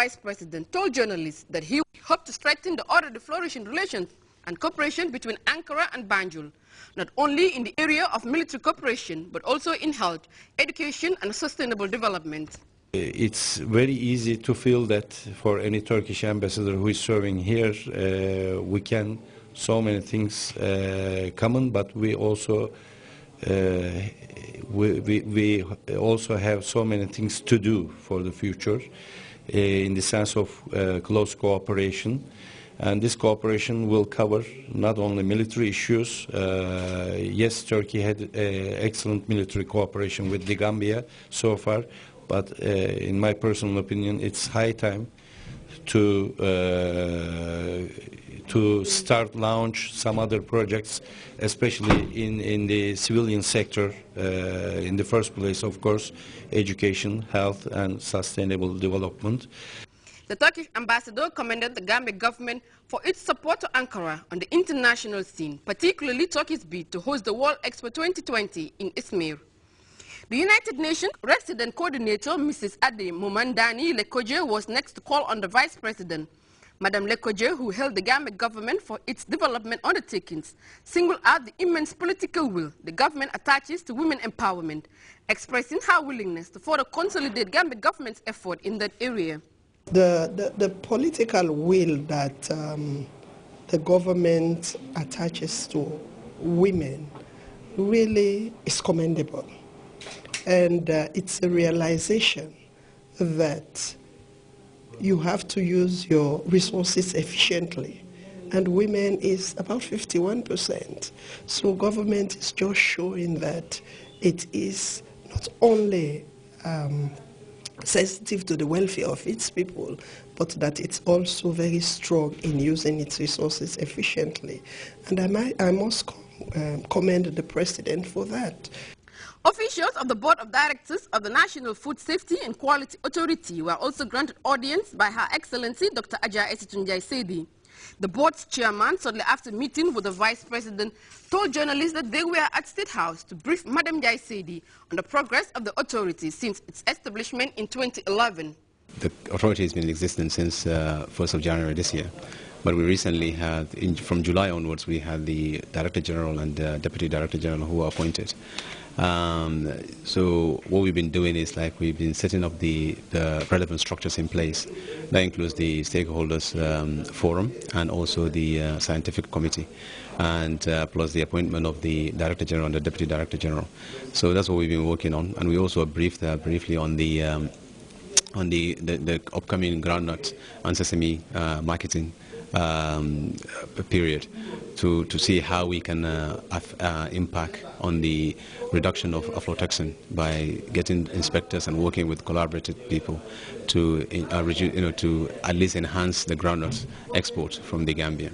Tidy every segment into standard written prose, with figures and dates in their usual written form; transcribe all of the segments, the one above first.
Vice President told journalists that he hoped to strengthen the orderly flourishing relations and cooperation between Ankara and Banjul, not only in the area of military cooperation, but also in health, education and sustainable development. It's very easy to feel that for any Turkish ambassador who is serving here, we can so many things common, but we also we also have so many things to do for the future in the sense of close cooperation. And this cooperation will cover not only military issues. Yes, Turkey had excellent military cooperation with the Gambia so far, but in my personal opinion, it's high time to launch some other projects, especially in the civilian sector. In the first place, of course, education, health, and sustainable development. The Turkish ambassador commended the Gambian government for its support to Ankara on the international scene, particularly Turkey's bid to host the World Expo 2020 in Izmir. The United Nations Resident Coordinator, Mrs. Ade Momandani Lekoje, was next to call on the Vice President. Madam Lekoje, who held the Gambian government for its development undertakings, singled out the immense political will the government attaches to women empowerment, expressing her willingness to further consolidate Gambian government's effort in that area. The political will that the government attaches to women really is commendable. And it's a realization that you have to use your resources efficiently. And women is about 51%. So government is just showing that it is not only sensitive to the welfare of its people, but that it's also very strong in using its resources efficiently. And I must commend the President for that. Officials of the Board of Directors of the National Food Safety and Quality Authority were also granted audience by Her Excellency Dr. Aja Esitunjai Sedi. The board's chairman, shortly after meeting with the Vice President, told journalists that they were at State House to brief Madam Jai Sedi on the progress of the authority since its establishment in 2011. The authority has been in existence since 1st of January this year. But we recently had, from July onwards, we had the Director General and Deputy Director General who were appointed. So what we've been doing is we've been setting up the relevant structures in place. That includes the stakeholders forum and also the scientific committee, and plus the appointment of the Director General and the Deputy Director General. So that's what we've been working on, and we also briefed briefly on the upcoming groundnut and sesame marketing period to see how we can impact on the reduction of aflatoxin by getting inspectors and working with collaborative people to to at least enhance the groundnut export from the Gambia.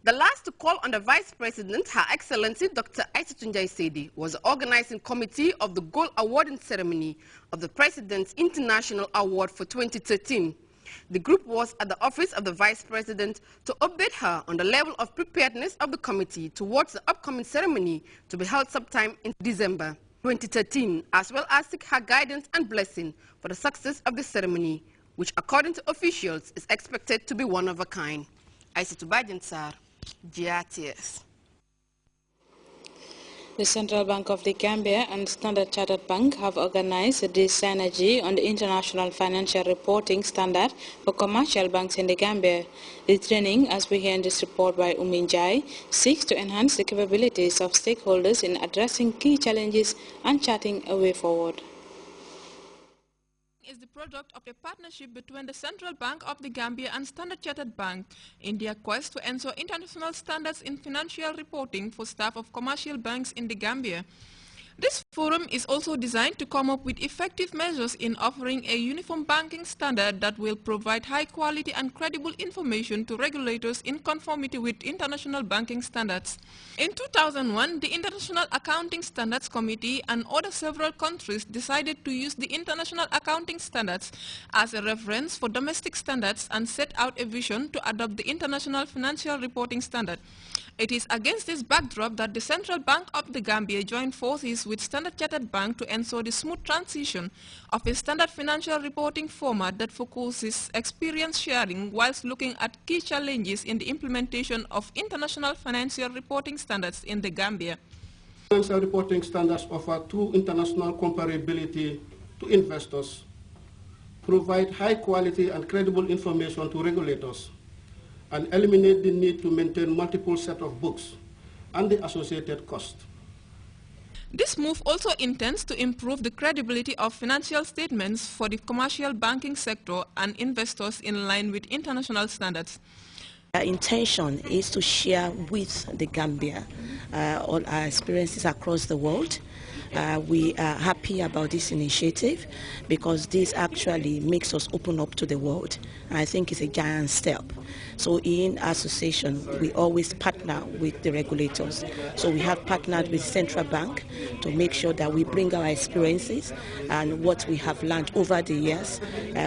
The last to call on the Vice President, Her Excellency Dr. Esitunjai Sedi, was the organizing committee of the gold awarding ceremony of the President's International Award for 2013. The group was at the office of the Vice President to update her on the level of preparedness of the committee towards the upcoming ceremony to be held sometime in December 2013, as well as seek her guidance and blessing for the success of the ceremony, which according to officials is expected to be one of a kind. Aissatou Badiane Sarr, Grts. The Central Bank of the Gambia and Standard Chartered Bank have organized this synergy on the International Financial Reporting Standard for commercial banks in the Gambia. The training, as we hear in this report by Uminjai, seeks to enhance the capabilities of stakeholders in addressing key challenges and charting a way forward. Is the product of a partnership between the Central Bank of the Gambia and Standard Chartered Bank in their quest to ensure international standards in financial reporting for staff of commercial banks in the Gambia. This forum is also designed to come up with effective measures in offering a uniform banking standard that will provide high quality and credible information to regulators in conformity with international banking standards. In 2001, the International Accounting Standards Committee and other several countries decided to use the International Accounting Standards as a reference for domestic standards and set out a vision to adopt the International Financial Reporting Standard. It is against this backdrop that the Central Bank of the Gambia joined forces with Standard Chartered Bank to ensure the smooth transition of a standard financial reporting format that focuses experience sharing whilst looking at key challenges in the implementation of international financial reporting standards in the Gambia. Financial reporting standards offer true international comparability to investors, provide high quality and credible information to regulators, and eliminate the need to maintain multiple sets of books and the associated cost. This move also intends to improve the credibility of financial statements for the commercial banking sector and investors in line with international standards. Our intention is to share with the Gambia all our experiences across the world. We are happy about this initiative because this actually makes us open up to the world. I think it's a giant step. So in association, we always partner with the regulators. So we have partnered with Central Bank to make sure that we bring our experiences and what we have learned over the years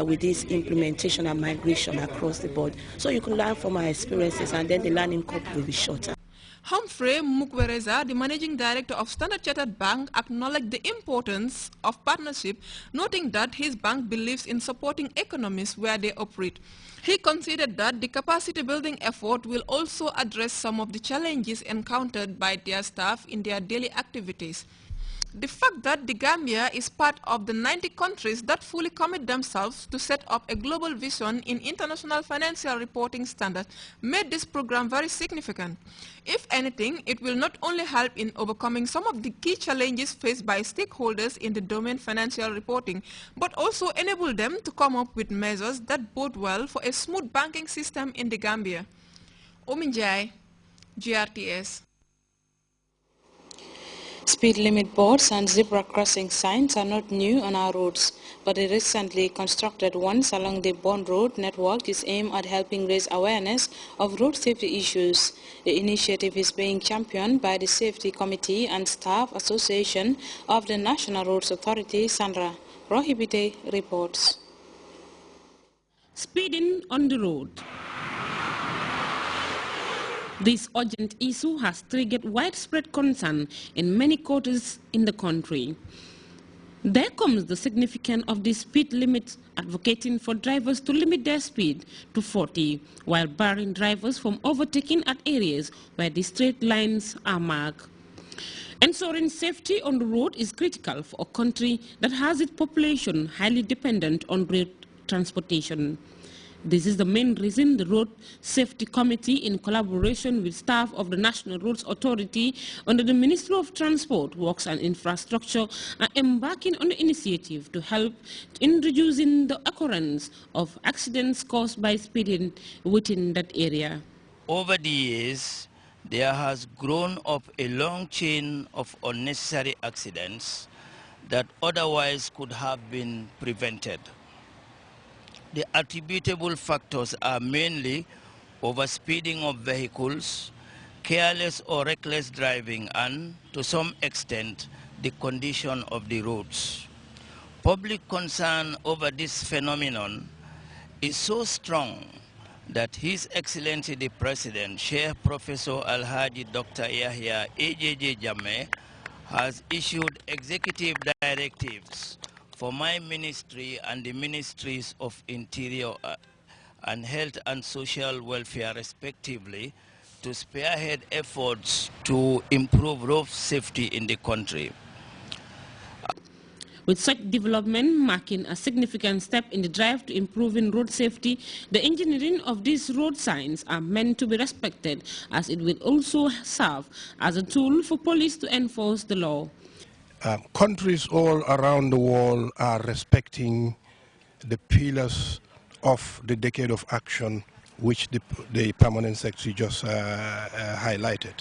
with this implementation and migration across the board. So you can learn from our experiences and then the learning curve will be shorter. Humphrey Mukwereza, the managing director of Standard Chartered Bank, acknowledged the importance of partnership, noting that his bank believes in supporting economies where they operate. He considered that the capacity building effort will also address some of the challenges encountered by their staff in their daily activities. The fact that the Gambia is part of the 90 countries that fully commit themselves to set up a global vision in international financial reporting standards made this program very significant. If anything, it will not only help in overcoming some of the key challenges faced by stakeholders in the domain financial reporting, but also enable them to come up with measures that bode well for a smooth banking system in the Gambia. Ominjai, GRTS. Speed limit boards and zebra crossing signs are not new on our roads, but the recently constructed ones along the Bond Road network is aimed at helping raise awareness of road safety issues. The initiative is being championed by the Safety Committee and Staff Association of the National Roads Authority, Sandra. Rohibite reports. Speeding on the road. This urgent issue has triggered widespread concern in many quarters in the country. There comes the significance of the speed limit, advocating for drivers to limit their speed to 40, while barring drivers from overtaking at areas where the straight lines are marked. Ensuring safety on the road is critical for a country that has its population highly dependent on road transportation. This is the main reason the Road Safety Committee, in collaboration with staff of the National Roads Authority under the Ministry of Transport, Works and Infrastructure, are embarking on the initiative to help in reducing the occurrence of accidents caused by speeding within that area. Over the years, there has grown up a long chain of unnecessary accidents that otherwise could have been prevented. The attributable factors are mainly overspeeding of vehicles, careless or reckless driving, and, to some extent, the condition of the roads. Public concern over this phenomenon is so strong that His Excellency the President, Sheikh Professor Alhaji Dr. Yahya AJJ Jammeh, has issued executive directives for my ministry and the ministries of Interior and Health and Social Welfare respectively to spearhead efforts to improve road safety in the country. With such development marking a significant step in the drive to improving road safety, the engineering of these road signs are meant to be respected, as it will also serve as a tool for police to enforce the law. Countries all around the world are respecting the pillars of the decade of action which the permanent secretary just highlighted.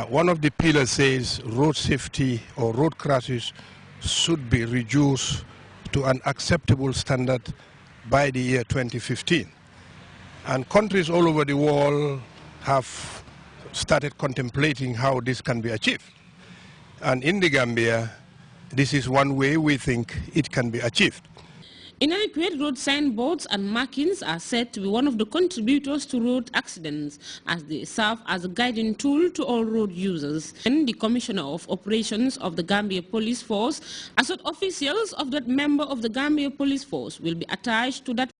One of the pillars says road safety or road crashes should be reduced to an acceptable standard by the year 2015. And countries all over the world have started contemplating how this can be achieved. And in the Gambia, this is one way we think it can be achieved. Inadequate road signboards and markings are said to be one of the contributors to road accidents, as they serve as a guiding tool to all road users. And the Commissioner of Operations of the Gambia Police Force assured officials of that member of the Gambia Police Force will be attached to that